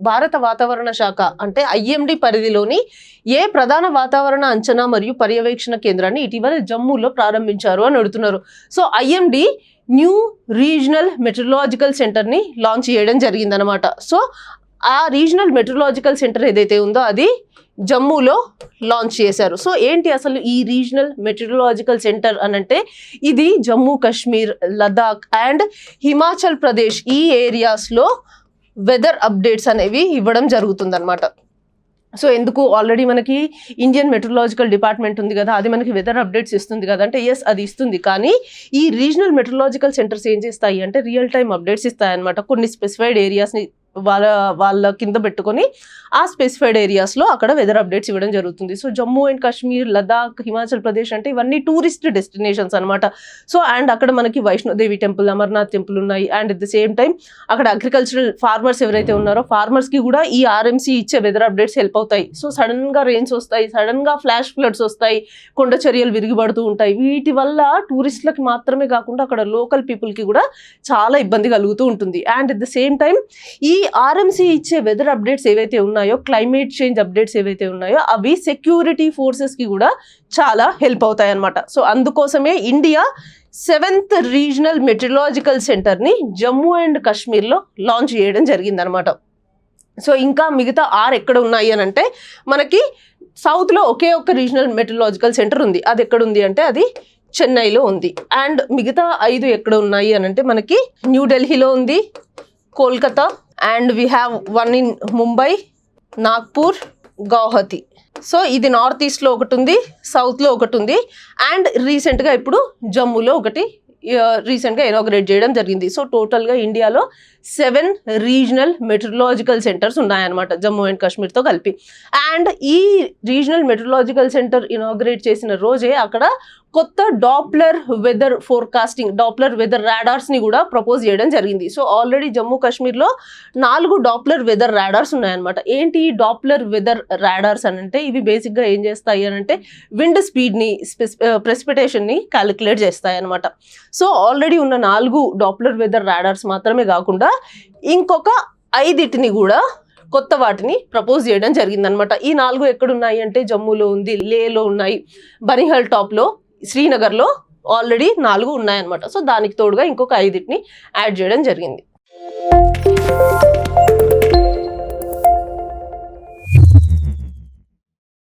భారత వాతావరణ శాఖ అంటే ఐఎండీ పరిధిలోని ఏ ప్రధాన వాతావరణ అంచనా మరియు పర్యవేక్షణ కేంద్రాన్ని ఇటీవల జమ్మూలో ప్రారంభించారు అని అడుగుతున్నారు. So IMD new regional metrological సెంటర్ని లాంచ్ చేయడం జరిగిందనమాట. సో ఆ రీజనల్ మెట్రలాజికల్ సెంటర్ ఏదైతే ఉందో అది జమ్మూలో లాంచ్ చేశారు. సో ఏంటి అసలు ఈ రీజనల్ మెట్రలాజికల్ సెంటర్ అని అంటే ఇది జమ్మూ కాశ్మీర్, లదాఖ్ అండ్ హిమాచల్ ప్రదేశ్ ఈ ఏరియాస్లో వెదర్ అప్డేట్స్ అనేవి ఇవ్వడం జరుగుతుందన్నమాట. సో ఎందుకు ఆల్రెడీ మనకి ఇండియన్ మెట్రలాజికల్ డిపార్ట్మెంట్ ఉంది కదా, అది మనకి వెదర్ అప్డేట్స్ ఇస్తుంది కదా అంటే ఎస్ అది ఇస్తుంది. కానీ ఈ రీజనల్ మెట్రలాజికల్ సెంటర్స్ ఏం చేస్తాయి అంటే రియల్ టైమ్ అప్డేట్స్ ఇస్తాయి అనమాట. కొన్ని స్పెసిఫైడ్ ఏరియాస్ని వాళ్ళ కింద పెట్టుకొని ఆ స్పెసిఫైడ్ ఏరియాస్లో అక్కడ వెదర్ అప్డేట్స్ ఇవ్వడం జరుగుతుంది. సో జమ్మూ అండ్ కాశ్మీర్, లదాఖ్, హిమాచల్ ప్రదేశ్ అంటే ఇవన్నీ టూరిస్ట్ డెస్టినేషన్స్ అనమాట. సో అండ్ అక్కడ మనకి వైష్ణోదేవి టెంపుల్, అమర్నాథ్ టెంపుల్ ఉన్నాయి. And at the same time అక్కడ అగ్రికల్చరల్ ఫార్మర్స్ ఎవరైతే ఉన్నారో ఫార్మర్స్కి కూడా ఈ ఆర్ఎంసీ ఇచ్చే వెదర్ అప్డేట్స్ హెల్ప్ అవుతాయి. సో సడన్గా రెయిన్స్ వస్తాయి, సడన్గా ఫ్లాష్ ఫ్లడ్స్ వస్తాయి, కొండ చర్యలు విరిగిపడుతూ ఉంటాయి. వీటి వల్ల టూరిస్టులకి మాత్రమే కాకుండా అక్కడ లోకల్ పీపుల్కి కూడా చాలా ఇబ్బంది కలుగుతూ ఉంటుంది. And at the same time ఈ ఆర్ఎంసీ ఇచ్చే వెదర్ అప్డేట్స్ ఏవైతే ఉన్నాయో, క్లైమేట్ చేంజ్ అప్డేట్స్ ఏవైతే ఉన్నాయో అవి సెక్యూరిటీ ఫోర్సెస్కి కూడా చాలా హెల్ప్ అవుతాయి అన్నమాట. సో అందుకోసమే ఇండియా 7th రీజనల్ మెట్రలాజికల్ సెంటర్ని జమ్మూ అండ్ కాశ్మీర్లో లాంచ్ చేయడం జరిగిందనమాట. సో ఇంకా మిగతా 6 ఎక్కడ ఉన్నాయి అని అంటే మనకి సౌత్లో ఒకే ఒక్క రీజనల్ మెట్రలాజికల్ సెంటర్ ఉంది. అది ఎక్కడ ఉంది అంటే అది చెన్నైలో ఉంది. అండ్ మిగతా 5 ఎక్కడ ఉన్నాయి అని అంటే మనకి న్యూఢిల్లీలో ఉంది, Kolkata, and we have one in Mumbai, Nagpur, Guwahati. So ఇది నార్త్ ఈస్ట్లో ఒకటి ఉంది, సౌత్లో ఒకటి ఉంది, అండ్ రీసెంట్గా ఇప్పుడు జమ్మూలో ఒకటి రీసెంట్గా ఇనాగ్రేట్ చేయడం జరిగింది. సో టోటల్గా ఇండియాలో 7 రీజనల్ మెట్రలాజికల్ సెంటర్స్ ఉన్నాయన్నమాట జమ్మూ అండ్ కాశ్మీర్తో కలిపి. అండ్ ఈ రీజనల్ మెట్రలాజికల్ సెంటర్ ఇనాగ్రేట్ చేసిన రోజే అక్కడ కొత్త Doppler weather forecasting, Doppler weather రాడార్స్ని కూడా ప్రపోజ్ చేయడం జరిగింది. సో ఆల్రెడీ జమ్మూ కాశ్మీర్లో 4 డాప్లర్ వెదర్ రాడార్స్ ఉన్నాయన్నమాట. ఏంటి ఈ డాప్లర్ వెదర్ రాడార్స్ అని అంటే ఇవి బేసిక్గా ఏం చేస్తాయి అని అంటే విండ్ స్పీడ్ని, ప్రెసిపిటేషన్ని క్యాలిక్యులేట్ చేస్తాయి అనమాట. సో ఆల్రెడీ ఉన్న 4 డాప్లర్ వెదర్ రాడార్స్ మాత్రమే కాకుండా ఇంకొక 5 కూడా కొత్త వాటిని ప్రపోజ్ చేయడం జరిగిందనమాట. ఈ 4 ఎక్కడున్నాయి అంటే జమ్మూలో ఉంది, లేలో ఉన్నాయి, బనిహల్ టాప్లో, శ్రీనగర్లో ఆల్రెడీ 4 ఉన్నాయన్నమాట. సో దానికి తోడుగా ఇంకొక 5 యాడ్ చేయడం జరిగింది.